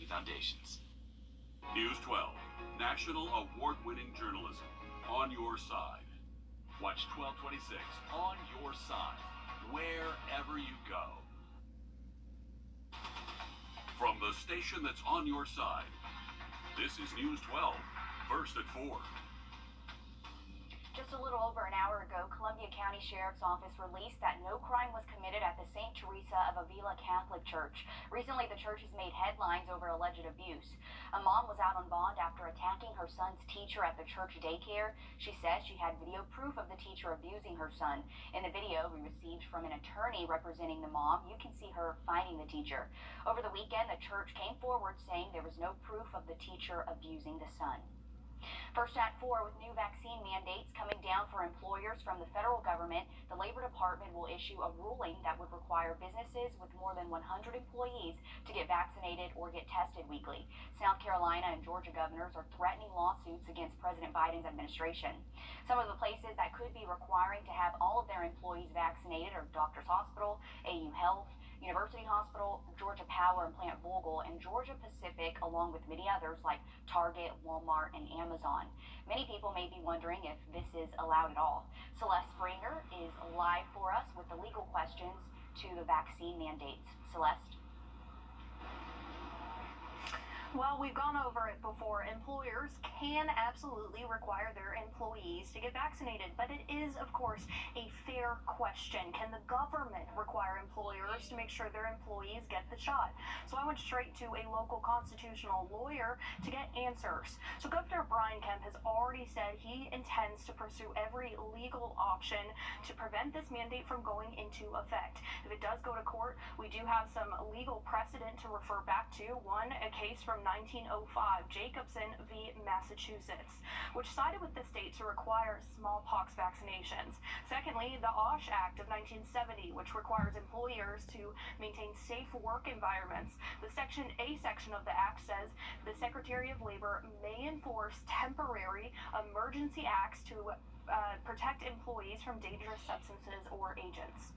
Foundations. News 12, national award-winning journalism on your side. Watch 1226 on your side, wherever you go. From the station that's on your side, this is News 12, first at 4. Just a little over an hour ago, Columbia County Sheriff's Office released that no crime was committed at the St. Teresa of Avila Catholic Church. Recently, the church has made headlines over alleged abuse. A mom was out on bond after attacking her son's teacher at the church daycare. She says she had video proof of the teacher abusing her son. In the video we received from an attorney representing the mom, you can see her fighting the teacher. Over the weekend, the church came forward saying there was no proof of the teacher abusing the son. First at 4, with new vaccine mandates coming down for employers from the federal government, the Labor Department will issue a ruling that would require businesses with more than 100 employees to get vaccinated or get tested weekly. South Carolina and Georgia governors are threatening lawsuits against President Biden's administration. Some of the places that could be requiring to have all of their employees vaccinated are Doctors Hospital, AU Health, University Hospital, Georgia Power and Plant Vogtle, and Georgia Pacific, along with many others like Target, Walmart, and Amazon. Many people may be wondering if this is allowed at all. Celeste Springer is live for us with the legal questions to the vaccine mandates. Celeste? Well, we've gone over it before. Employers can absolutely require their employees to get vaccinated, but it is, of course, a fair question. Can the government require employers to make sure their employees get the shot? So I went straight to a local constitutional lawyer to get answers. So Governor Brian Kemp has already said he intends to pursue every legal option to prevent this mandate from going into effect. If it does go to court, we do have some legal precedent to refer back to. One, a case from 1905, Jacobson v. Massachusetts, which sided with the state to require smallpox vaccinations. Secondly, the OSH Act of 1970, which requires employers to maintain safe work environments. The Section A section of the act says the Secretary of Labor may enforce temporary emergency acts to protect employees from dangerous substances or agents.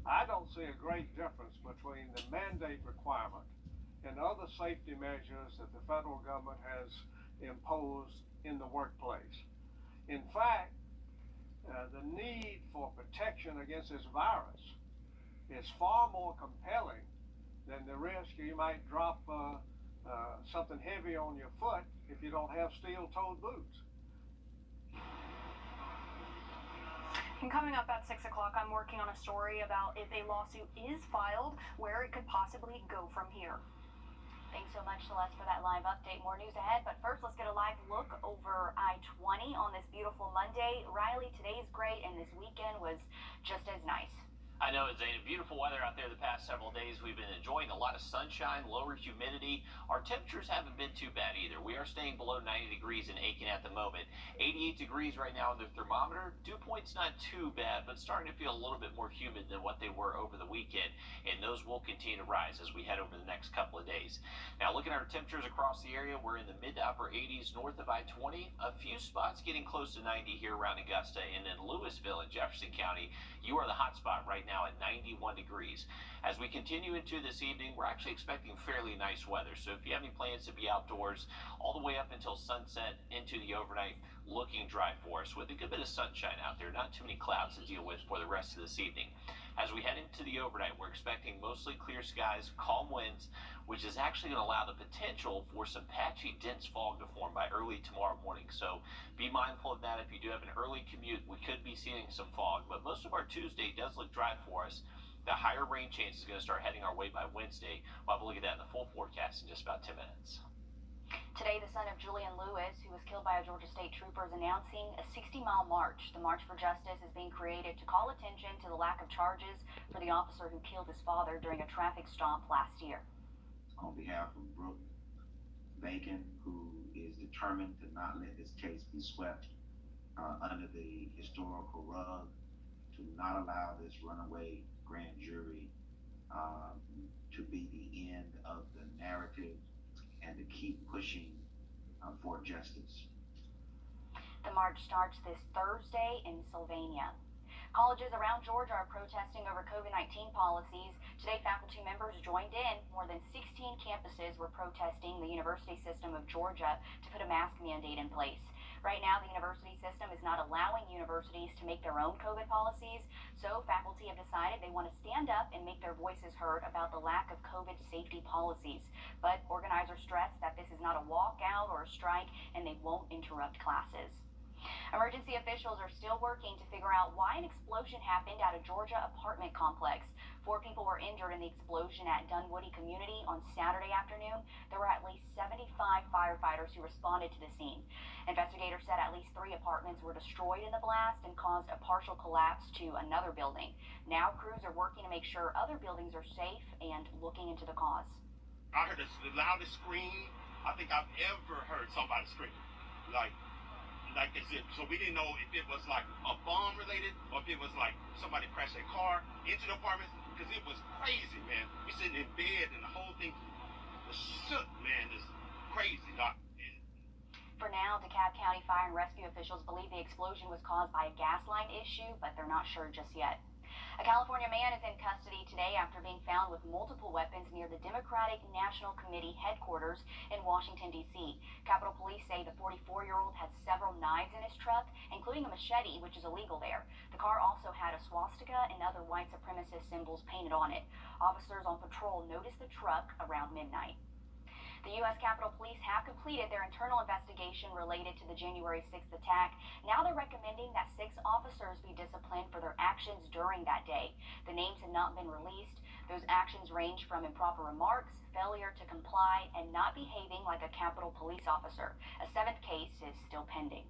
I don't see a great difference between the mandate requirement and other safety measures that the federal government has imposed in the workplace. In fact, the need for protection against this virus is far more compelling than the risk you might drop something heavy on your foot if you don't have steel-toed boots. And coming up at 6 o'clock, I'm working on a story about if a lawsuit is filed, where it could possibly go from here. Thanks so much, Celeste, for that live update. More news ahead, but first let's get a live look over I-20 on this beautiful Monday. Riley, today's great, and this weekend was just as nice. I know, it's beautiful weather out there the past several days. We've been enjoying a lot of sunshine, lower humidity. Our temperatures haven't been too bad either. We are staying below 90 degrees in Aiken at the moment. 88 degrees right now on the thermometer. Dew point's not too bad, but starting to feel a little bit more humid than what they were over the weekend, and those will continue to rise as we head over the next couple of days. Now, looking at our temperatures across the area, we're in the mid to upper 80s north of I-20. A few spots getting close to 90 here around Augusta, and in Louisville in Jefferson County, you are the hot spot right now at 91 degrees. As we continue into this evening, we're actually expecting fairly nice weather. So if you have any plans to be outdoors all the way up until sunset into the overnight, looking dry for us with a good bit of sunshine out there. Not too many clouds to deal with for the rest of this evening. As we head into the overnight, we're expecting mostly clear skies, calm winds, which is actually going to allow the potential for some patchy, dense fog to form by early tomorrow morning. So be mindful of that. If you do have an early commute, we could be seeing some fog, but most of our Tuesday does look dry for us. The higher rain chance is going to start heading our way by Wednesday. We'll have a look at that in the full forecast in just about 10 minutes. Today, the son of Julian Lewis, who was killed by a Georgia State trooper, is announcing a 60-mile march. The March for Justice is being created to call attention to the lack of charges for the officer who killed his father during a traffic stop last year. On behalf of Brooke Bacon, who is determined to not let this case be swept under the historical rug, to not allow this runaway grand jury to be the end of the narrative, and to keep pushing for justice. The march starts this Thursday in Sylvania. Colleges around Georgia are protesting over COVID-19 policies. Today, faculty members joined in. More than 16 campuses were protesting the University System of Georgia to put a mask mandate in place. Right now, the university system is not allowing universities to make their own COVID policies, so faculty have decided they want to stand up and make their voices heard about the lack of COVID safety policies. But organizers stress that this is not a walkout or a strike, and they won't interrupt classes. Emergency officials are still working to figure out why an explosion happened at a Georgia apartment complex. 4 people were injured in the explosion at Dunwoody Community on Saturday afternoon. There were at least 75 firefighters who responded to the scene. Investigators said at least 3 apartments were destroyed in the blast and caused a partial collapse to another building. Now crews are working to make sure other buildings are safe and looking into the cause. I heard the loudest scream I think I've ever heard somebody scream. Like as if, so we didn't know if it was like a bomb related or if it was like somebody crashed their car into the apartment, because it was crazy, man. We sitting in bed and the whole thing was shook, man. It's crazy, Doc. For now, DeKalb County Fire and Rescue officials believe the explosion was caused by a gas line issue, but they're not sure just yet. A California man is in custody today after being found with multiple weapons near the Democratic National Committee headquarters in Washington, D.C. Capitol Police say the 44-year-old had several knives in his truck, including a machete, which is illegal there. The car also had a swastika and other white supremacist symbols painted on it. Officers on patrol noticed the truck around midnight. The U.S. Capitol Police have completed their internal investigation related to the January 6th attack. Now they're recommending that 6 officers be disciplined for their actions during that day. The names have not been released. Those actions range from improper remarks, failure to comply, and not behaving like a Capitol Police officer. A 7th case is still pending.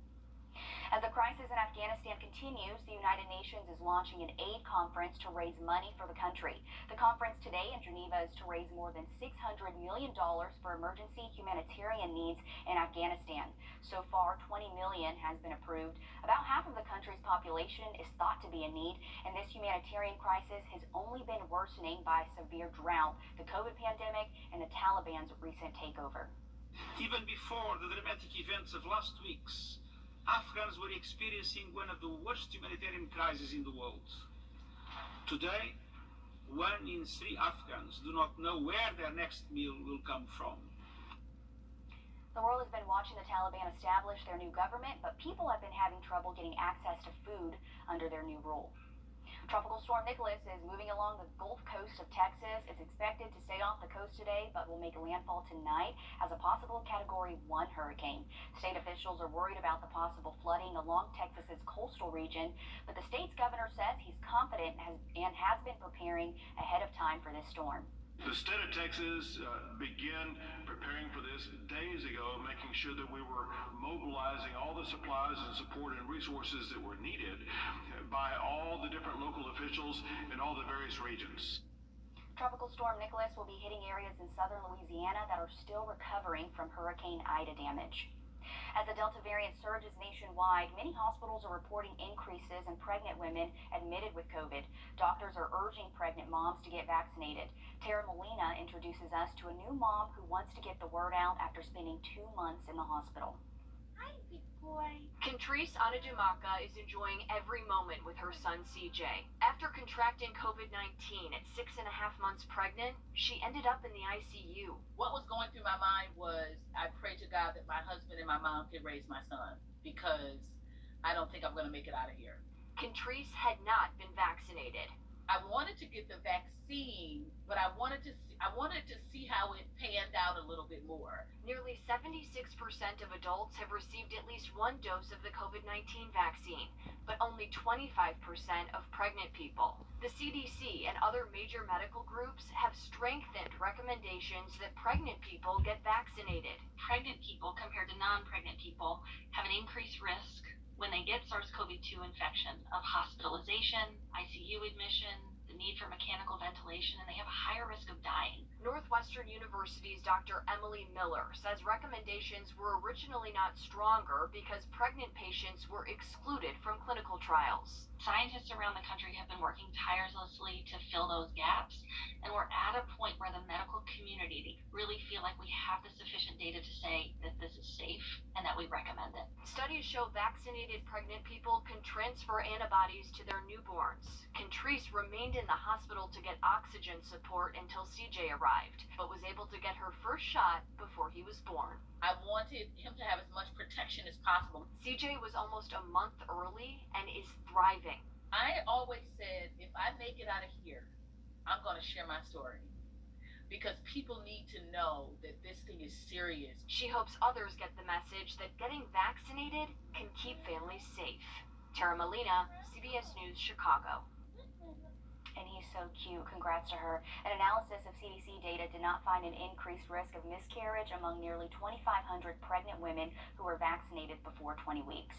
As the crisis in Afghanistan continues, the United Nations is launching an aid conference to raise money for the country. The conference today in Geneva is to raise more than $600 million for emergency humanitarian needs in Afghanistan. So far, $20 million has been approved. About half of the country's population is thought to be in need, and this humanitarian crisis has only been worsening by severe drought, the COVID pandemic, and the Taliban's recent takeover. Even before the dramatic events of last week's, Afghans were experiencing one of the worst humanitarian crises in the world. Today, 1 in 3 Afghans do not know where their next meal will come from. The world has been watching the Taliban establish their new government, but people have been having trouble getting access to food under their new rule. Tropical storm Nicholas is moving along the Gulf Coast of Texas. It's expected to stay off the coast today, but will make landfall tonight as a possible Category 1 hurricane. State officials are worried about the possible flooding along Texas's coastal region, but the state's governor says he's confident and has been preparing ahead of time for this storm. The state of Texas began preparing for this days ago, making sure that we were mobilizing all the supplies and support and resources that were needed by all the different local officials in all the various regions. Tropical storm Nicholas will be hitting areas in southern Louisiana that are still recovering from Hurricane Ida damage. As the Delta variant surges nationwide, many hospitals are reporting increases in pregnant women admitted with COVID. Doctors are urging pregnant moms to get vaccinated. Tara Molina introduces us to a new mom who wants to get the word out after spending 2 months in the hospital. Hi, big boy. Contrice Anadumaka is enjoying every moment with her son CJ. After contracting COVID-19 at 6.5 months pregnant, she ended up in the ICU. What was going through my mind was, I pray to God that my husband and my mom can raise my son, because I don't think I'm going to make it out of here. Contrice had not been vaccinated. I wanted to get the vaccine, but I wanted to see how it panned out a little bit more. Nearly 76% of adults have received at least 1 dose of the COVID-19 vaccine, but only 25% of pregnant people. The CDC and other major medical groups have strengthened recommendations that pregnant people get vaccinated. Pregnant people compared to non-pregnant people have an increased risk when they get SARS-CoV-2 infection of hospitalization, ICU admission, the need for mechanical ventilation, and they have a higher risk of dying. Northwestern University's Dr. Emily Miller says recommendations were originally not stronger because pregnant patients were excluded from clinical trials. Scientists around the country have been working tirelessly to fill those gaps, and we're at a point where the medical community really feel like we have the sufficient data to say that this is safe and that we recommend it. Studies show vaccinated pregnant people can transfer antibodies to their newborns. Catrice remained in the hospital to get oxygen support until CJ arrived, but was able to get her first shot before he was born. I wanted him to have as much protection as possible. CJ was almost a month early and is thriving. I always said, if I make it out of here, I'm going to share my story. Because people need to know that this thing is serious. She hopes others get the message that getting vaccinated can keep families safe. Tara Molina, CBS News, Chicago. And he's so cute. Congrats to her. An analysis of CDC data did not find an increased risk of miscarriage among nearly 2,500 pregnant women who were vaccinated before 20 weeks.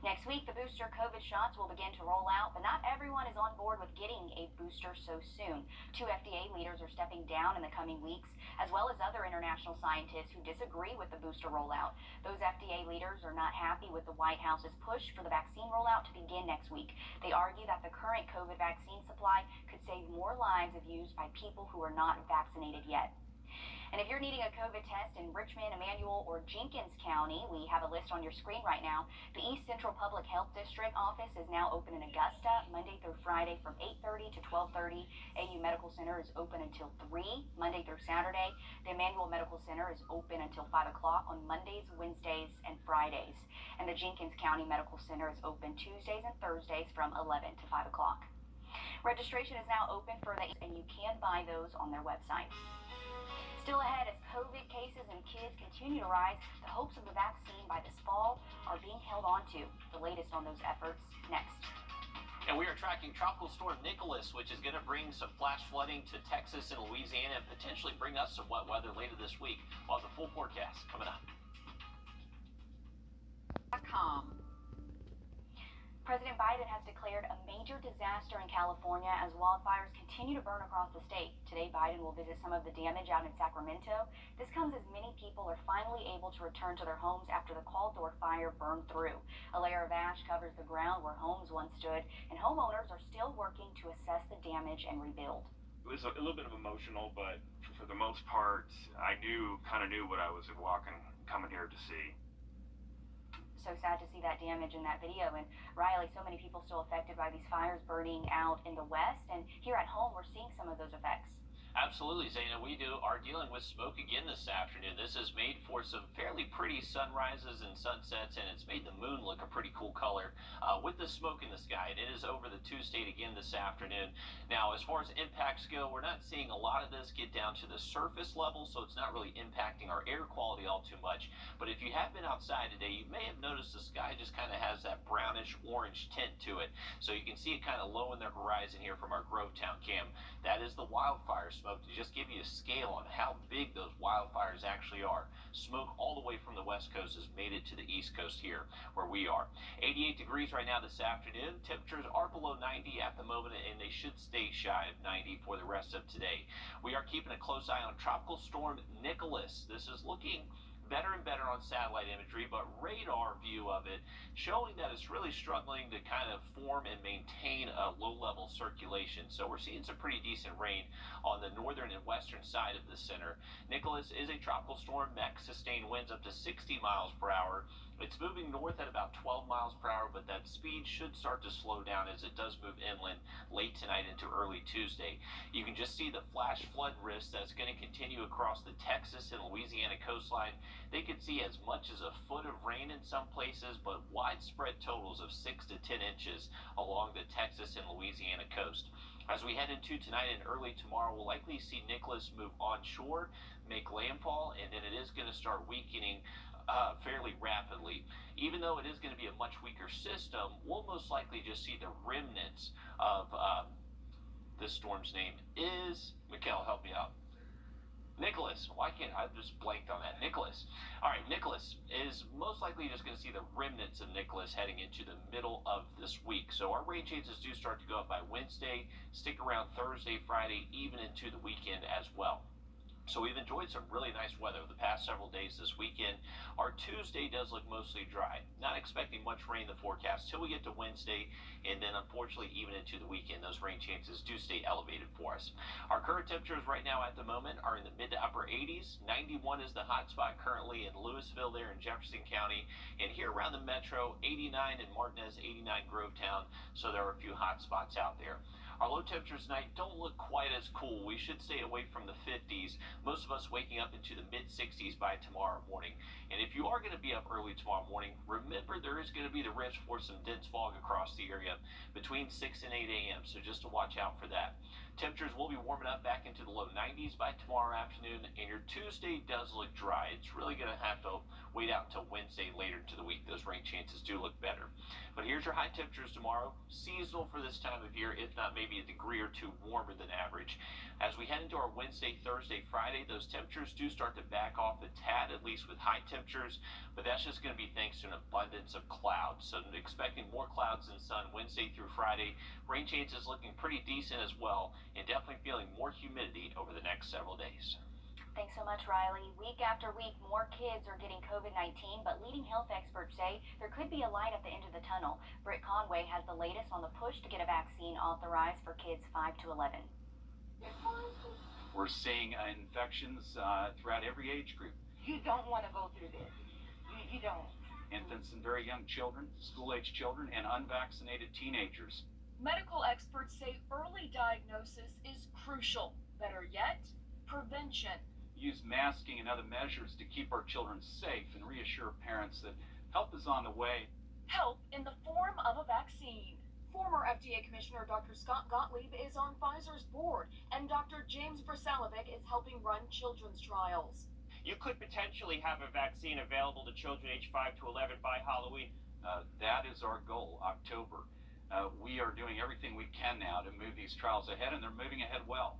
Next week, the booster COVID shots will begin to roll out, but not everyone is on board with getting a booster so soon. 2 FDA leaders are stepping down in the coming weeks, as well as other international scientists who disagree with the booster rollout. Those FDA leaders are not happy with the White House's push for the vaccine rollout to begin next week. They argue that the current COVID vaccine supply could save more lives if used by people who are not vaccinated yet. And if you're needing a COVID test in Richmond, Emmanuel, or Jenkins County, we have a list on your screen right now. The East Central Public Health District office is now open in Augusta, Monday through Friday from 8:30 to 12:30. AU Medical Center is open until 3, Monday through Saturday. The Emmanuel Medical Center is open until 5 o'clock on Mondays, Wednesdays, and Fridays. And the Jenkins County Medical Center is open Tuesdays and Thursdays from 11 to 5 o'clock. Registration is now open for the, and you can buy those on their website. Still ahead, as COVID cases in kids continue to rise, the hopes of the vaccine by this fall are being held on to. The latest on those efforts next. And we are tracking Tropical Storm Nicholas, which is going to bring some flash flooding to Texas and Louisiana and potentially bring us some wet weather later this week. We'll have the full forecast coming up. President Biden has declared a major disaster in California as wildfires continue to burn across the state. Today, Biden will visit some of the damage out in Sacramento. This comes as many people are finally able to return to their homes after the Caldor fire burned through. A layer of ash covers the ground where homes once stood, and homeowners are still working to assess the damage and rebuild. It was a little bit of emotional, but for the most part, I kind of knew what I was coming here to see. So sad to see that damage in that video. And Riley, so many people still affected by these fires burning out in the west, and here at home we're seeing some of those effects. Absolutely, Zaina. We are dealing with smoke again this afternoon. This has made for some fairly pretty sunrises and sunsets, and it's made the moon look a pretty cool color with the smoke in the sky. And it is over the two-state again this afternoon. Now, as far as impacts go, we're not seeing a lot of this get down to the surface level, so it's not really impacting our air quality all too much. But if you have been outside today, you may have noticed the sky just kind of has that brownish orange tint to it. So you can see it kind of low in the horizon here from our Grovetown cam. That is the wildfire smoke. To just give you a scale on how big those wildfires actually are. Smoke all the way from the west coast has made it to the east coast here where we are. 88 degrees right now this afternoon. Temperatures are below 90 at the moment, and they should stay shy of 90 for the rest of today. We are keeping a close eye on Tropical Storm Nicholas. This is looking better and better on satellite imagery, but radar view of it showing that it's really struggling to kind of form and maintain a low-level circulation. So we're seeing some pretty decent rain on the northern and western side of the center. Nicholas is a tropical storm mech, sustained winds up to 60 miles per hour. It's moving north at about 12 miles per hour, but that speed should start to slow down as it does move inland late tonight into early Tuesday. You can just see the flash flood risk that's going to continue across the Texas and Louisiana coastline. They could see as much as a foot of rain in some places, but widespread totals of 6 to 10 inches along the Texas and Louisiana coast. As we head into tonight and early tomorrow, we'll likely see Nicholas move onshore, make landfall, and then it is going to start weakening fairly rapidly. Even though it is going to be a much weaker system, we'll most likely just see the remnants of this storm's name is, Mikkel, help me out. Nicholas, why can't I just blanked on that? Nicholas. All right, Nicholas is most likely just going to see the remnants of Nicholas heading into the middle of this week. So our rain chances do start to go up by Wednesday, stick around Thursday, Friday, even into the weekend as well. So we've enjoyed some really nice weather the past several days this weekend. Our Tuesday does look mostly dry. Not expecting much rain in the forecast till we get to Wednesday, and then unfortunately even into the weekend, those rain chances do stay elevated for us. Our current temperatures right now at the moment are in the mid to upper 80s. 91 is the hot spot currently in Louisville there in Jefferson County, and here around the metro, 89 in Martinez, 89 Grovetown, so there are a few hot spots out there. Our low temperatures tonight don't look quite as cool. We should stay away from the 50s. Most of us waking up into the mid-60s by tomorrow morning. And if you are going to be up early tomorrow morning, remember there is going to be the risk for some dense fog across the area between 6 and 8 a.m. So just to watch out for that. Temperatures will be warming up back into the low 90s by tomorrow afternoon, and your Tuesday does look dry. It's really going to have to wait out until Wednesday later into the week. Those rain chances do look better. But here's your high temperatures tomorrow. Seasonal for this time of year, if not maybe a degree or two warmer than average. As we head into our Wednesday, Thursday, Friday, those temperatures do start to back off a tad, at least with high temperatures, but that's just going to be thanks to an abundance of clouds. So I'm expecting more clouds than sun Wednesday through Friday. Rain chances looking pretty decent as well, and definitely feeling more humidity over the next several days. Thanks so much, Riley. Week after week, more kids are getting COVID-19, but leading health experts say there could be a light at the end of the tunnel. Britt Conway has the latest on the push to get a vaccine authorized for kids 5 to 11. We're seeing infections throughout every age group. You don't want to go through this. You don't. Infants and very young children, school-age children, and unvaccinated teenagers. Medical experts say early diagnosis is crucial. Better yet, prevention. Use masking and other measures to keep our children safe and reassure parents that help is on the way. Help in the form of a vaccine. Former FDA Commissioner Dr. Scott Gottlieb is on Pfizer's board, and Dr. James Versalovic is helping run children's trials. You could potentially have a vaccine available to children aged 5 to 11 by Halloween. That is our goal, October. We are doing everything we can now to move these trials ahead, and they're moving ahead well.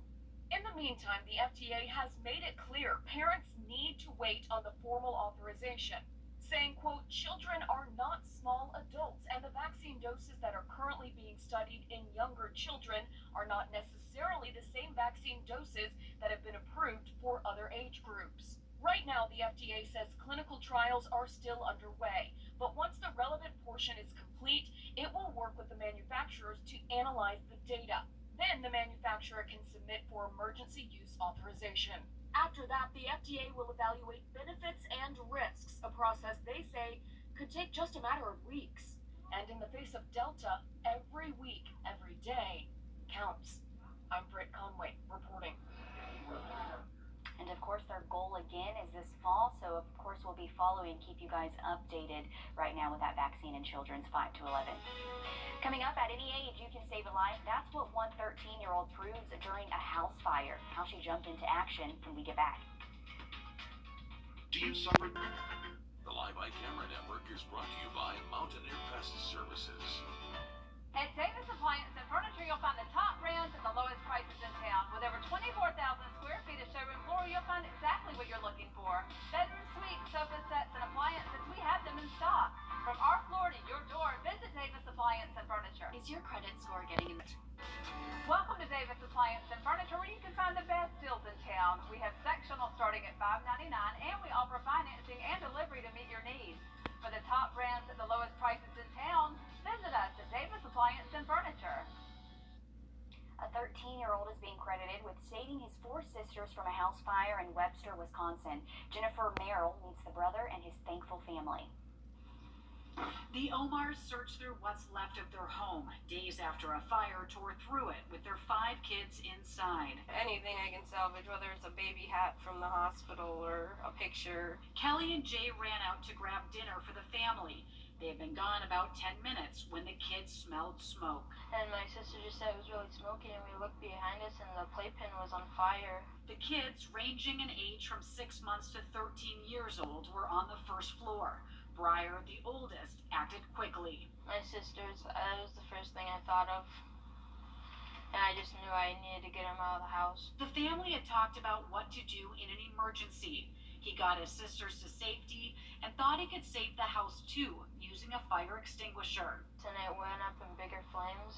In the meantime, the FDA has made it clear parents need to wait on the formal authorization, saying, quote, children are not small adults, and the vaccine doses that are currently being studied in younger children are not necessarily the same vaccine doses that have been approved for other age groups. Right now, the FDA says clinical trials are still underway, but once the relevant portion is complete, it will work with the manufacturers to analyze the data. Then the manufacturer can submit for emergency use authorization. After that, the FDA will evaluate benefits and risks, a process they say could take just a matter of weeks. And in the face of Delta, every week, every day counts. I'm Britt Conway, reporting. And of course, their goal again is this fall, so of course we'll be following and keep you guys updated right now with that vaccine in children's 5 to 11. Coming up, at any age, you can save a life. That's what one 13-year-old proves during a house fire. How she jumped into action when we get back. Do you suffer? The Live by Camera Network is brought to you by Mountaineer Pest Services. At Davis Appliance and Furniture, you'll find the top brands at the lowest prices in town. With over 24,000 square feet of showroom floor, you'll find exactly what you're looking for. Bedroom suites, sofa sets, and appliances, we have them in stock. From our floor to your door, visit Davis Appliance and Furniture. Is your credit score getting in? Welcome to Davis Appliance and Furniture, where you can find the best deals in town. We have sectional starting at $5.99, and we offer financing and delivery to meet your needs. For the top brands at the lowest prices in town, visit us at Davis Appliance and Furniture. A 13-year-old is being credited with saving his 4 sisters from a house fire in Webster, Wisconsin. Jennifer Merrill meets the brother and his thankful family. The Omars searched through what's left of their home days after a fire tore through it with their 5 kids inside. Anything I can salvage, whether it's a baby hat from the hospital or a picture. Kelly and Jay ran out to grab dinner for the family. They had been gone about 10 minutes when the kids smelled smoke. And my sister just said it was really smoky, and we looked behind us and the playpen was on fire. The kids, ranging in age from 6 months to 13 years old, were on the first floor. Breyer, the oldest, acted quickly. My sisters, that was the first thing I thought of. and I just knew I needed to get him out of the house. The family had talked about what to do in an emergency. He got his sisters to safety and thought he could save the house too, using a fire extinguisher. And it went up in bigger flames,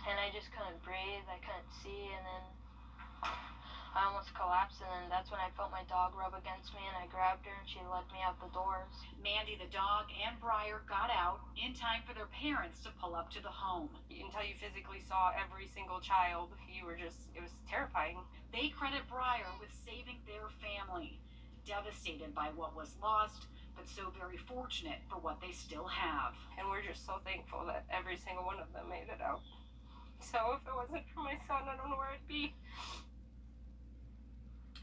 and I just couldn't breathe, I couldn't see, and then I almost collapsed, and then that's when I felt my dog rub against me, and I grabbed her, and she led me out the doors. Mandy, the dog, and Breyer got out in time for their parents to pull up to the home. Until you physically saw every single child, it was terrifying. They credit Breyer with saving their family, devastated by what was lost, but so very fortunate for what they still have. And we're just so thankful that every single one of them made it out. So if it wasn't for my son, I don't know where I'd be.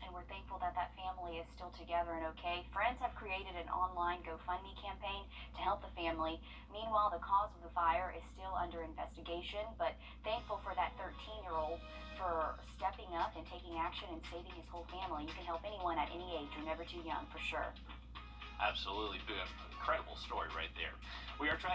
And we're thankful that that family is still together and okay. Friends have created an online GoFundMe campaign to help the family. Meanwhile, the cause of the fire is still under investigation, but thankful for that 13-year-old for stepping up and taking action and saving his whole family. You can help anyone at any age. You're never too young, for sure. Absolutely. Incredible story right there. We are tracking